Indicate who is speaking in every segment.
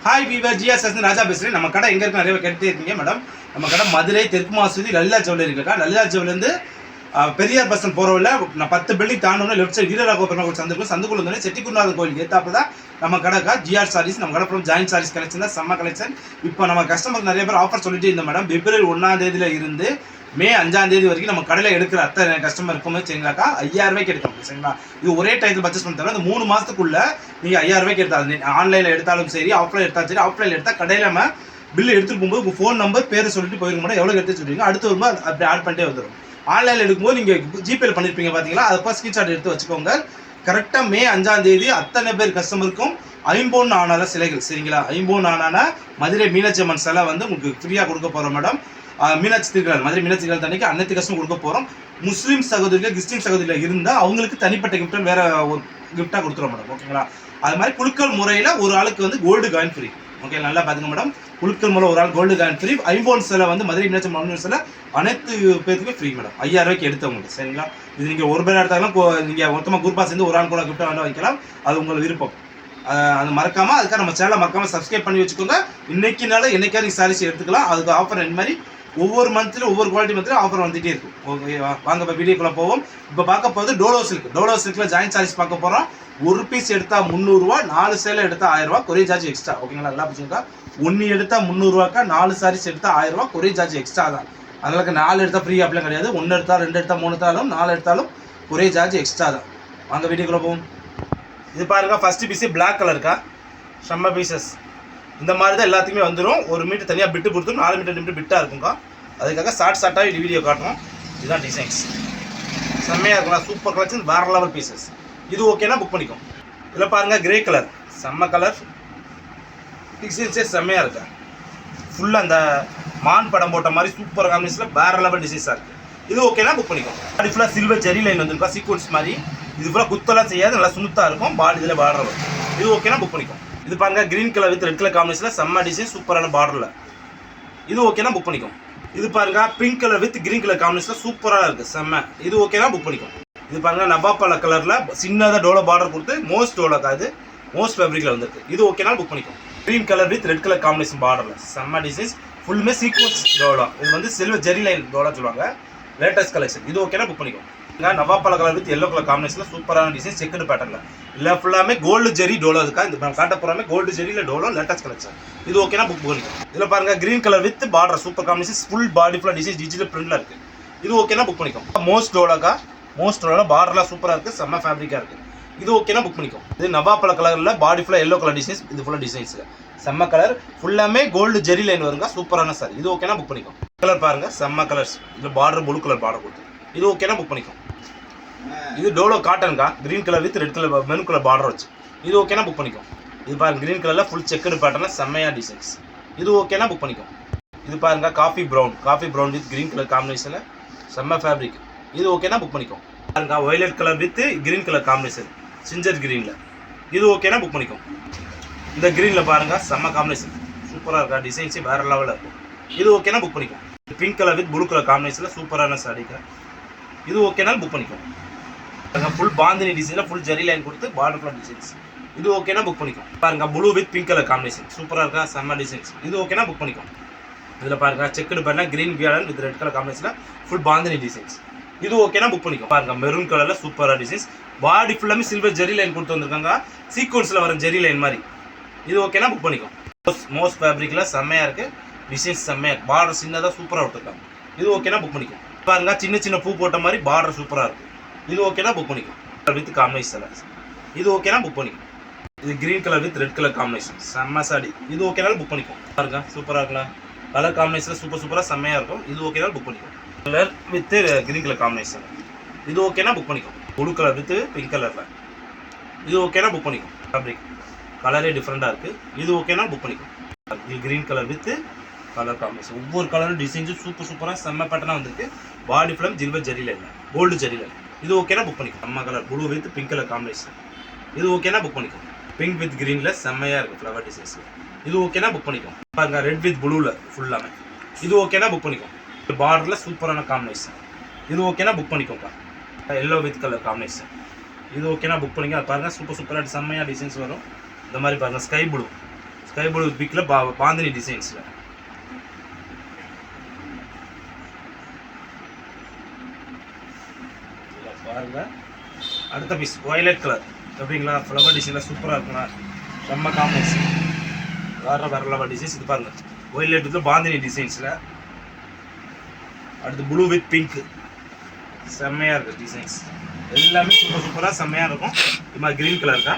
Speaker 1: Hi viewer GS ராஜா பேசுகிறேன். நம்ம கடை எங்கே இருக்கு நிறைய கேட்டுட்டே இருக்கீங்க மேடம். நம்ம கடை மதுரை தெற்கு மாசுதி லலிதா ஜுவல்லரி இருக்கா. லலிதா ஜுவல்லேருந்து பெரியார் பஸ் ஸ்டாண்ட் போகிறவங்கள நான் 10 பில்டிங் தாண்டோன்னு லெஃப்ட் சைடு வீரராகோபுரம் சந்துக்குள்ள வந்து செட்டிக்குண்டாத கோயிலுக்கு ஏற்றாப்பு தான் நம்ம கடைக்கா ஜிஆர் சாரீஸ். நம்ம கடை அப்புறம் ஜாயின் சாரீஸ் கலெக்ஷன் தான் செம்ம கலெக்ஷன். இப்போ நம்ம கஸ்டமருக்கு நிறைய பேர் ஆஃபர் சொல்லிட்டு இருந்தோம் மேடம். பிப்ரவரி 1ஆம் தேதியில இருந்து மே 5ஆம் தேதி வரைக்கும் நம்ம கடையில் எடுக்கிற அத்தனை கஸ்டமர் இருக்குமே சரிங்களாக்கா 5000 ரூபாய்க்கு எடுக்கணும் சரிங்களா. இது ஒரே டைத்தில் பர்ச்சேஸ் பண்ணி தரோம். இந்த 3 மாதத்துக்குள்ள நீங்கள் 5000 ரூபாய்க்கு எடுத்தாலும் ஆன்லைனில் எடுத்தாலும் சரி, ஆஃப்லைன் எடுத்தாலும் சரி. ஆஃப்லைன் எடுத்தால் கடையில் நம்ம பில்லு எடுத்துகிட்டு போகும்போது உங்கள் ஃபோன் நம்பர் பேர் சொல்லிட்டு போயிருக்க மாட்டோம். எவ்வளோ எடுத்து சொல்லிடுங்க, அடுத்து வரும்போது அப்படி ஆட் பண்ணிட்டே வந்துடும். ஆன்லைனில் எடுக்கும்போது நீங்கள் ஜிபேல பண்ணியிருப்பீங்க பார்த்தீங்களா, அதப்போ ஸ்க்ரீன்ஷாட் எடுத்து வச்சுக்கோங்க. கரெக்டாக மே 5ஆம் தேதி அத்தனை பேர் கஸ்டமருக்கும் ஐம்பொன் ஆனால சிலைகள் சரிங்களா. ஐம்பொன் ஆனான மதுரை மீனாட்சி அம்மன் சிலை வந்து உங்களுக்கு ஃப்ரீயாக கொடுக்க போகிறோம் மேடம். மீனாட்சி திருக்கல் மதுரை மீனாட்சி திருக்கல் அன்னைக்கு அனைத்து கஷ்டம் கொடுக்க போகிறோம். முஸ்லீம் சகோதரிகள் கிறிஸ்டின் சகோதரிகள் இருந்தால் அவங்களுக்கு தனிப்பட்ட கிஃப்ட் வேற ஒரு கிஃப்டாக கொடுத்துருவோம் மேடம். ஓகேங்களா. அது மாதிரி குழுக்கள் முறையில் ஒரு ஆளுக்கு வந்து கோல்டு காயின் ஃப்ரீ. ஓகே, நல்லா பார்த்துங்க மேடம். குழுக்கள் முறை ஒரு ஆள் கோல்டு காயின் ஃப்ரீ. ஐம்பொன் சிலை வந்து மதுரை மீனாட்சி அம்மன் சிலை அனைத்து பேருக்குமே ஃப்ரீ மேடம். 5000 ரூபாய்க்கு எடுத்தவங்களுக்கு சரிங்களா. இது நீங்கள் ஒரு பேர் எடுத்தாலும் நீங்கள் மொத்தமாக குரூப்பாக சேர்ந்து ஒரு ஆள் கூட கிஃப்டாக வேண்டாம் வைக்கலாம். அது உங்களுக்கு விருப்பம். அது மறக்காமல் அதுக்காக நம்ம சேனலை மறக்காமல் சப்ஸ்கிரைப் பண்ணி வச்சுக்கோங்க. இன்னைக்குனால என்னைக்காவது நீங்கள் சாரீஸ் எடுத்துக்கலாம். அதுக்கு ஆஃபர் இந்த மாதிரி ஒவ்வொரு மந்த்லையும் ஒவ்வொரு குவாலிட்டி மந்த்லையும் ஆஃபர் வந்துகிட்டே இருக்கும். ஓகே, வாங்க இப்போ வீடியோக்குள்ளே போவோம். இப்போ பார்க்க போகிறது டோலோ சில்க். டோலோ சில்கில் ஜாயின் சாரீஸ் பார்க்க போகிறோம். ஒரு பீஸ் எடுத்தால் 300 ரூபா, 4 சேலை எடுத்தால் 1000 ரூபா, கொரியர் சார்ஜ் எக்ஸ்ட்ரா. ஓகேங்களா, நல்லா பிடிச்சிருக்கா. 1 எடுத்தால் 300 ரூபாக்கா, 4 சாரீஸ் எடுத்தால் 1000 ரூபா, கொரியர் சார்ஜ் எக்ஸ்ட்ரா தான். அதனால 4 எடுத்தால் ஃப்ரீ அப்படிலாம் கிடையாது. 1 எடுத்தால் 2 எடுத்தால் 3 எடுத்தாலும் 4 எடுத்தாலும் கொரியர் சார்ஜ் எக்ஸ்ட்ரா தான். வாங்க வீடியோக்குள்ளே போவோம். இது பாருங்க, ஃபர்ஸ்ட் பீஸே பிளாக் கலருக்கா, செம்ம பீசஸ். இந்த மாதிரி தான் எல்லாத்துக்குமே வந்துடும். 1 மீட்டர் தனியாக பிட்டு கொடுத்துரும், 4 மீட்டர் 2 மீட்டர் பிட்டாக இருக்கும்க்கா. அதுக்காக ஷார்ட்டாக இது வீடியோ காட்டணும். இதுதான் டிசைன்ஸ், செம்மையாக இருக்கலாம். சூப்பர் கலெக்ஷன், வேறு லெவல் பீசஸ். இது ஓகேனா புக் பண்ணிக்கும். இதில் பாருங்கள், கிரே கலர் செம்ம கலர். டிசைன்ஸே செம்மையாக இருக்கா. ஃபுல்லாக அந்த மான் படம் போட்ட மாதிரி சூப்பர் காம்பினேஷனில் வேறு லெவல் டிசைன்ஸாக இருக்குது. இது ஓகேனா புக் பண்ணிக்கும். பாடி ஃபுல்லாக சில்வர் ஜெரி லைன் வந்துருக்கா, சீக்வன்ஸ் மாதிரி. இது ஃபுல்லாக குத்தெல்லாம் செய்யாது, நல்லா ஸ்மூத்தாக இருக்கும். பாடி இதில் பார்டர் வரும். இது ஓகேனா புக் பண்ணிக்கும். இது பாருங்கள், green colour with red colour காம்பினேஷனில் செம்ம டிசைன், சூப்பரான பார்டரில். இது ஓகேனா புக் பண்ணிக்கும். இது பாருங்க, pink colour with green colour combination சூப்பராக இருக்கு, செம்ம. இது ஓகேனா புக் பண்ணிக்கும். இது பாருங்க, நவாப்பழ கலர்ல சின்னதாக டோலோ பார்டர் கொடுத்து மோஸ்ட் டோலோக்கா, இது மோஸ்ட் ஃபேப்ரிக்ல வந்துருக்கு. இது ஓகேனா புக் பண்ணிக்கும். Green colour with red colour combination பார்டர்ல செம்ம டிசைன்ஸ், ஃபுல்லுமே சீக்வன்ஸ் டோலோ. இது வந்து சில்வர் ஜெரி லைன் டோலோ சொல்லுவாங்க, லேட்டஸ்ட் கலெக்ஷன். இது ஓகேனா புக் பண்ணிக்கும். நவாப்பழ கலர் வித் எல்லோ கலர் காம்பினேஷன்ல சூப்பரான டிசைன், செக்குடு பேட்டர்ல. இல்லை ஃபுல்லாமே கோல்டு ஜெரி டோலோ இருக்கா. இந்த காட்ட போறாமே கோல்டு ஜெரியில டோலோ, லேட்டஸ்ட் கலெக்ஷன். இது ஓகேனா புக் பண்ணிக்கும். இதில் பாருங்க, green colour with border super combination, full body ஃபுல்லாக டிசைன் டிஜிட்டல் பிரிண்ட்ல இருக்கு. இது ஓகேனா புக் பண்ணிக்கும். மோஸ்ட் டோலோக்கா, மோஸ்ட் டோலோ பார்டர்லாம் சூப்பராக இருக்கு, செம்ம ஃபேப்ரிக்காக இருக்கு. இது ஓகேனா புக் பண்ணிக்கும். இது நவாப்பழ கலர்ல பாடி ஃபுல்லாக எல்லோ கலர் டிசைன்ஸ். இது ஃபுல்லாக டிசைன்ஸ் செம்ம கலர், ஃபுல்லாமே கோல்டு ஜெரி லைன் வருங்க, சூப்பரான சார். இது ஓகேனா புக் பண்ணிக்கும். கலர் பாருங்க, செம்ம கலர்ஸ். இது பார்டர் ப்ளூ கலர் பார்டர் கொடுத்து. இது ஓகேனா புக் பண்ணிக்கும். இது டோலோ காட்டன்கா, green colour with red colour maroon colour border வச்சு. இது ஓகேனா புக் பண்ணிக்கும். இது பாருங்க, கிரீன் கலர்ல ஃபுல் செக்குடு பேட்டர்ல செம்மையா டிசைன்ஸ். இது ஓகேனா புக் பண்ணிக்கும். இது பாருங்க, coffee brown with green colour காம்பினேஷன்ல செம்ம ஃபேப்ரிக். இது ஓகேனா புக் பண்ணிக்கும். பாருங்க, violet colour with green colour combination, ginger கிரீன்ல. இது ஓகேனா புக் பண்ணிக்கும். இந்த கிரீன்ல பாருங்க, செம்ம காம்பினேஷன், சூப்பரா இருக்கா. டிசைன்ஸ் வேற லெவலில் இருக்கும். இது ஓகேனா புக் பண்ணிக்கும். Pink colour with blue colour காம்பினேஷன்ல சூப்பரான சாரிக்கா. இது ஓகேனா புக் பண்ணிக்கும். ஃபுல் பாந்தினி டிசைன்ல ஃபுல் ஜெரி லைன் கொடுத்து பார்டர் ஃபுல் டிசைன்ஸ். இது ஓகேனா புக் பண்ணிக்கும். பாருங்க, blue with pink colour combination சூப்பராக இருக்கா, செம்ம டிசைன்ஸ். இது ஓகேனா புக் பண்ணிக்கும். இதில் பாருங்க, செக்குடு பண்ண கிரீன் கியாலன் வித் ரெட் கலர் காம்பினேஷன்ல ஃபுல் பாந்தினி டிசைன்ஸ். இது ஓகேனா புக் பண்ணிக்கும். பாருங்க, மெரூன் கலர்ல சூப்பராக டிசைன்ஸ், பாடி ஃபுல்லாமே சில்வர் ஜெரி லைன் கொடுத்து வந்திருக்காங்க, சீக்வன்ஸ்ல வர ஜெரி லைன் மாதிரி. இது ஓகேனா புக் பண்ணிக்கும். மோஸ்ட் ஃபேப்ரிக்ல செம்மையா இருக்கு, டிசைன்ஸ் செம்மையா இருக்கு, பார்டர் சின்னதாக சூப்பராக விட்டுருக்காங்க. இது ஓகேனா புக் பண்ணிக்கும். பாருங்க, சின்ன சின்ன பூ போட்ட மாதிரி பார்டர் சூப்பராக இருக்கு. இது ஓகேனா புக் பண்ணிக்கும். With combination. இது ஓகேனா புக் பண்ணிக்கும். இது green colour with red colour combination செம்ம சாடி. இது ஓகேனாலும் புக் பண்ணிக்கும். பாருங்க, சூப்பராக இருக்கலாம். கலர் காம்பினேஷன் சூப்பராக செம்மையாக இருக்கும். இது ஓகேனாலும் புக் பண்ணிக்கும். Colour with green colour combination. இது ஓகேனா புக் பண்ணிக்கும். ப்ளூ கலர் வித் பிங்க் கலரில். இது ஓகேனா புக் பண்ணிக்கும். ஃபேப்ரிக் கலரே டிஃப்ரெண்ட்டாக இருக்குது. இது ஓகேனா புக் பண்ணிக்கும். Green colour with colour combination, ஒவ்வொரு கலரும் டிசைன்ஸும் சூப்பராக செம்ம பேட்டர்னாக வந்திருக்கு. பாடி ஃபுல்லாக சில்வர் ஜெரியில் இல்லை, கோல்டு ஜெரியில். இது ஓகேனா புக் பண்ணிக்கும். செம்ம colour, blue with pink colour combination. இது ஓகேனா புக் பண்ணிக்கும். பிங்க் வித் கிரீனில் செம்மையாக இருக்குது ஃப்ளவர் டிசைன்ஸ். இது ஓகேனா புக் பண்ணிக்கும். பாருங்க, ரெட் வித் ப்ளூவில் ஃபுல்லாமே. இது ஓகேனா புக் பண்ணிக்கும். பார்டரில் சூப்பரான காம்பினேஷன். இது ஓகேனா புக் பண்ணிக்கோங்க. Yellow with colour combination. இது ஓகேனா புக் பண்ணிக்க. பாருங்கள், சூப்பராக செம்மையாக டிசைன்ஸ் வரும். இந்த மாதிரி பாருங்கள், sky blue sky blue with பிக்ல பாந்தினி டிசைன்ஸ்ல. பாருங்க அடுத்த பீஸ் வயலட் கலர் எப்படிங்களா, ஃப்ளவர் டிசைன்ல சூப்பரா இருக்குங்களா, செம்ம காம்பினேஷன், வேற லெவல் டிசைன்ஸ். இது பாருங்க வயலட் வித் பாந்தினி டிசைன்ஸ்ல. அடுத்து ப்ளூ வித் பிங்க், செம்மையா இருக்கு டிசைன்ஸ் எல்லாமே சூப்பரா செம்மையா இருக்கும். இது மாதிரி கிரீன் கலர்க்கா,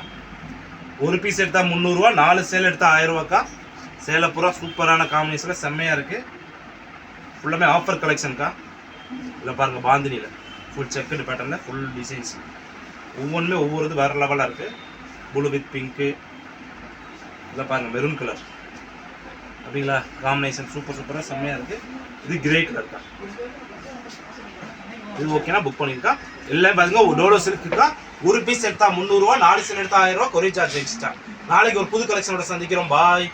Speaker 1: ஒரு பீஸ் எடுத்தா 300 ரூபா, 4 சேல் எடுத்தா 1000 ரூபாக்கா. சேலை பூரா சூப்பரான காம்பினேஷன்ல செம்மையா இருக்கு, ஃபுல்லாமே ஆஃபர் கலெக்ஷன்க்கா. இதில் பாருங்க பாந்தினியில் ஃபுல் செக்குடு பேட்டர்ல ஃபுல் டிசைன்ஸ், ஒவ்வொன்றுமே ஒவ்வொரு இது வேற லெவலாக இருக்கு. ப்ளூ வித் பிங்க்கு, இதில் பாருங்க மெரூன் கலர் அப்படிங்களா, காம்பினேஷன் சூப்பராக செம்மையாக இருக்கு. இது கிரே கலர்க்கா, இது ஓகேனா புக் பண்ணிருக்கா. எல்லாம் பாருங்க டோலோ சில்க்குக்கா, ஒரு பீஸ் எடுத்தா 300 ரூபா, 4 சேல் எடுத்தா 1000 ரூபா, கொரியர் சார்ஜ் எக்ஸ்ட்ரா. நாளைக்கு ஒரு புது கலெக்ஷனோட சந்திக்கிறோம். பாய்.